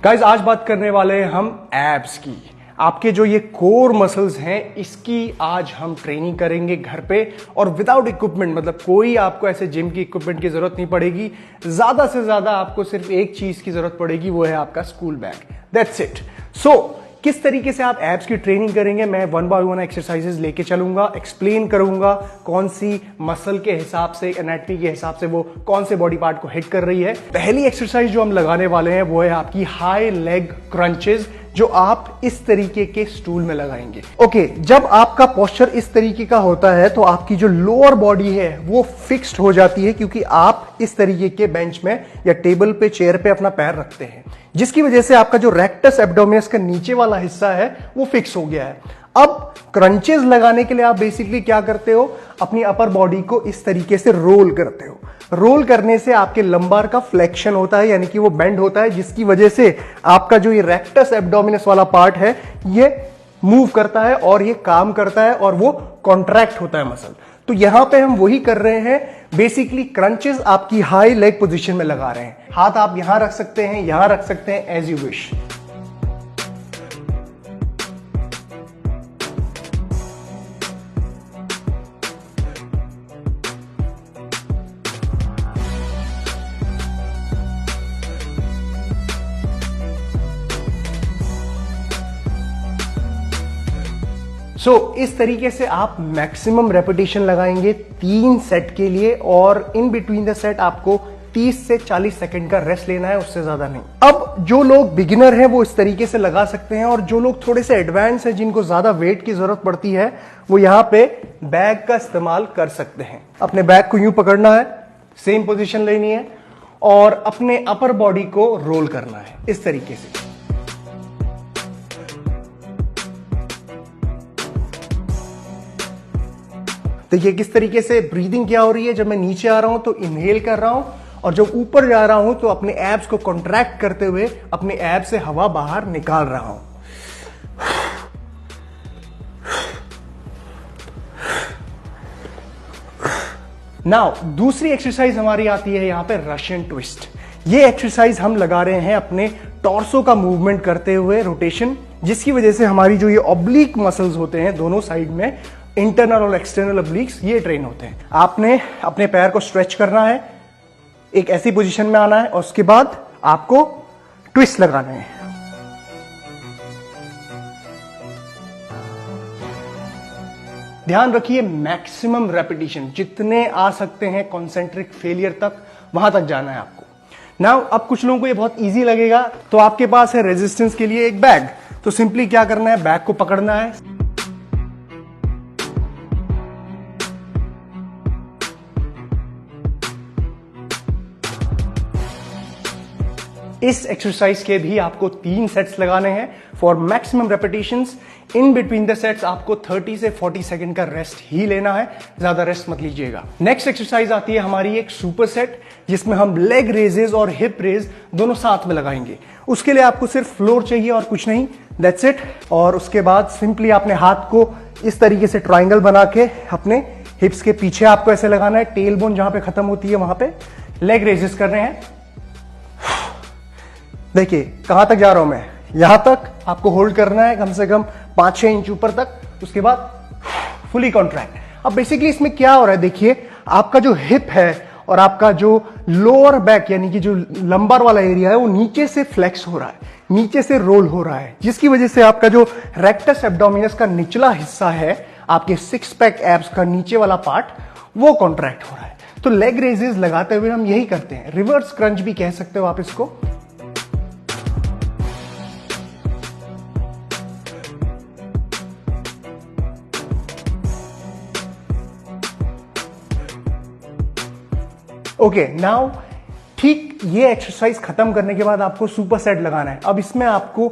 Guys आज बात करने वाले हैं हम एब्स की। आपके जो ये कोर मसल्स हैं इसकी आज हम ट्रेनिंग करेंगे घर पे और विदाउट इक्विपमेंट, मतलब कोई आपको ऐसे जिम की इक्विपमेंट की जरूरत नहीं पड़ेगी। ज्यादा से ज्यादा आपको सिर्फ एक चीज की जरूरत पड़ेगी, वो है आपका school bag. That's it. So किस तरीके से आप एब्स की ट्रेनिंग करेंगे, मैं वन बाय वन एक्सरसाइजेस लेके चलूंगा, एक्सप्लेन करूंगा कौन सी मसल के हिसाब से, एनाटॉमी के हिसाब से वो कौन से बॉडी पार्ट को हिट कर रही है। पहली एक्सरसाइज जो हम लगाने वाले हैं वो है आपकी हाई लेग क्रंचेस, जो आप इस तरीके के स्टूल में लगाएंगे। ओके, जब आपका पोस्चर इस तरीके का होता है तो आपकी जो लोअर बॉडी है वो फिक्स्ड हो जाती है, क्योंकि आप इस तरीके के बेंच में या टेबल पे, चेयर पे अपना पैर रखते हैं, जिसकी वजह से आपका जो रेक्टस एब्डोमिनस का नीचे वाला हिस्सा है वो फिक्स हो गया है। अब क्रंचेस लगाने के लिए आप बेसिकली क्या करते हो, अपनी अपर बॉडी को इस तरीके से रोल करते हो। रोल करने से आपके लंबार का फ्लेक्शन होता है, यानी कि वो बेंड होता है, जिसकी वजह से आपका जो ये रेक्टस एब्डोमिनस वाला पार्ट है ये मूव करता है और ये काम करता है और वो कॉन्ट्रैक्ट होता है मसल। तो यहां पे हम वही कर रहे हैं, बेसिकली क्रंचेस आपकी हाई लेग पोजीशन में लगा रहे हैं। हाथ आप यहां रख सकते हैं, यहां रख सकते हैं, एज यू विश। इस तरीके से आप मैक्सिमम रेपिटेशन लगाएंगे 3 सेट के लिए, और इन बिटवीन द सेट आपको 30 से 40 सेकंड का रेस्ट लेना है, उससे ज्यादा नहीं। अब जो लोग बिगिनर हैं वो इस तरीके से लगा सकते हैं, और जो लोग थोड़े से एडवांस हैं, जिनको ज्यादा वेट की जरूरत पड़ती है, वो यहां पे बैग का इस्तेमाल कर सकते हैं। अपने बैग को यूं पकड़ना है, सेम पोजिशन लेनी है और अपने अपर बॉडी को रोल करना है इस तरीके से। देखिए किस तरीके से ब्रीदिंग क्या हो रही है। जब मैं नीचे आ रहा हूं तो इनहेल कर रहा हूं, और जब ऊपर जा रहा हूं तो अपने एब्स को कॉन्ट्रैक्ट करते हुए अपने एब्स से हवा बाहर निकाल रहा हूं। नाउ दूसरी एक्सरसाइज हमारी आती है यहां पे रशियन ट्विस्ट। ये एक्सरसाइज हम लगा रहे हैं अपने टॉर्सो का मूवमेंट करते हुए, रोटेशन, जिसकी वजह से हमारी जो ये ऑब्लिक मसल्स होते हैं दोनों साइड में, इंटरनल और एक्सटर्नल ऑब्लिक्स, ये ट्रेन होते हैं। आपने अपने पैर को स्ट्रेच करना है, एक ऐसी पोजीशन में आना है, और उसके बाद आपको ट्विस्ट लगाना है। ध्यान रखिए मैक्सिमम रेपिटेशन, जितने आ सकते हैं कॉन्सेंट्रिक फेलियर तक, वहां तक जाना है आपको। नाउ अब कुछ लोगों को ये बहुत इजी लगेगा, तो आपके पास है रेजिस्टेंस के लिए एक बैग। तो सिंपली क्या करना है, बैग को पकड़ना है, इस एक्सरसाइज के भी आपको 3 सेट्स लगाने हैं for maximum repetitions. In between the sets आपको 30 से 40 सेकंड का रेस्ट ही लेना है, ज्यादा रेस्ट मत लीजिएगा। नेक्स्ट एक्सरसाइज आती है हमारी एक सुपर सेट, जिसमें हम लेग रेजेस और हिप रेज दोनों साथ में लगाएंगे। उसके लिए आपको सिर्फ फ्लोर चाहिए और कुछ नहीं, दैट्स इट। और उसके बाद सिंपली अपने हाथ को इस तरीके से ट्राइंगल बना के अपने हिप्स के पीछे आपको ऐसे लगाना है, टेल बोन जहां पे खत्म होती है वहां पे लेग रेजेस कर रहे हैं। देखिए कहां तक जा रहा हूं मैं, यहां तक आपको होल्ड करना है कम से कम 5-6 इंच ऊपर तक, उसके बाद फुली कॉन्ट्रैक्ट। अब बेसिकली इसमें क्या हो रहा है, देखिए आपका जो हिप है और आपका जो लोअर बैक, यानी कि जो लंबार वाला एरिया है, वो नीचे से फ्लेक्स हो रहा है, नीचे से रोल हो रहा है, जिसकी वजह से आपका जो रेक्टस एब्डोमिनस का निचला हिस्सा है, आपके 6 पैक एब्स का नीचे वाला पार्ट, वो कॉन्ट्रैक्ट हो रहा है। तो लेग रेजेस लगाते हुए हम यही करते हैं, रिवर्स क्रंच भी कह सकते हो आप इसको। ओके, नाउ ठीक ये एक्सरसाइज खत्म करने के बाद आपको सुपर सेट लगाना है। अब इसमें आपको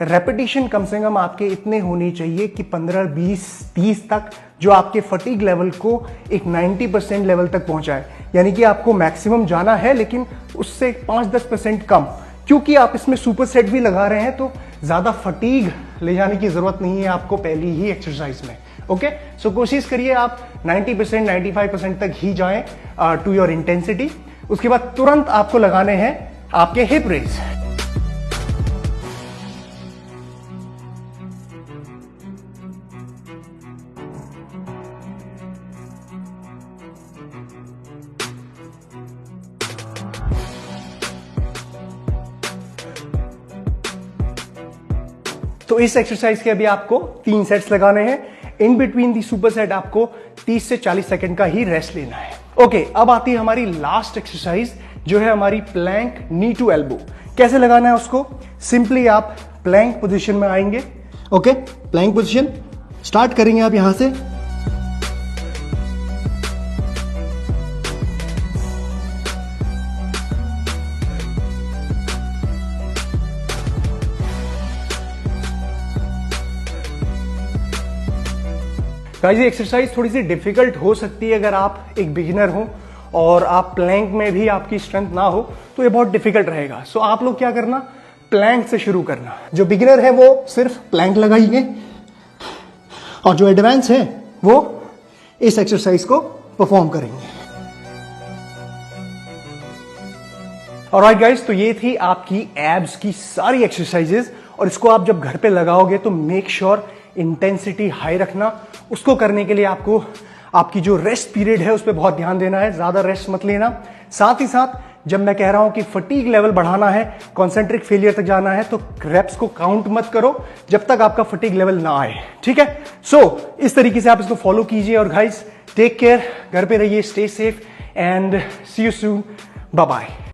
रेपिटेशन कम से कम आपके इतने होनी चाहिए कि 15, 20, 30 तक, जो आपके फटीग लेवल को एक 90% लेवल तक पहुंचाए। यानी कि आपको मैक्सिमम जाना है, लेकिन उससे 5-10% कम, क्योंकि आप इसमें सुपर सेट भी लगा रहे हैं, तो ज्यादा फटीग ले जाने की जरूरत नहीं है आपको पहली ही एक्सरसाइज में। ओके, सो कोशिश करिए आप 90%, 95% तक ही जाएं टू योर इंटेंसिटी। उसके बाद तुरंत आपको लगाने हैं आपके हिप रेज। तो इस एक्सरसाइज के अभी आपको 3 सेट्स लगाने हैं। In between the super set आपको 30 से 40 सेकंड का ही रेस्ट लेना है। ओके, अब आती है हमारी लास्ट एक्सरसाइज जो है हमारी प्लैंक नी टू एल्बो। कैसे लगाना है उसको? सिंपली आप प्लैंक पोजीशन में आएंगे। ओके, प्लैंक पोजीशन स्टार्ट करेंगे आप यहां से। गाइस, ये एक्सरसाइज थोड़ी सी डिफिकल्ट हो सकती है अगर आप एक बिगिनर हो और आप प्लैंक में भी आपकी स्ट्रेंथ ना हो तो ये बहुत डिफिकल्ट रहेगा। सो आप लोग क्या करना, प्लैंक से शुरू करना। जो बिगिनर है वो सिर्फ प्लैंक लगाएंगे और जो एडवांस है वो इस एक्सरसाइज को परफॉर्म करेंगे। ऑलराइट गाइस, तो ये थी आपकी एब्स की सारी एक्सरसाइजेस और इसको आप जब घर पे लगाओगे तो मेक श्योर इंटेंसिटी हाई रखना। उसको करने के लिए आपको आपकी जो रेस्ट पीरियड है उस पर बहुत ध्यान देना है, ज्यादा रेस्ट मत लेना। साथ ही साथ जब मैं कह रहा हूं कि फटीग लेवल बढ़ाना है, कॉन्सेंट्रिक फेलियर तक जाना है, तो रेप्स को काउंट मत करो जब तक आपका फटीग लेवल ना आए, ठीक है? सो इस तरीके से आप इसको फॉलो कीजिए और गाइस टेक केयर, घर पे रहिए, stay safe and see you soon, bye bye.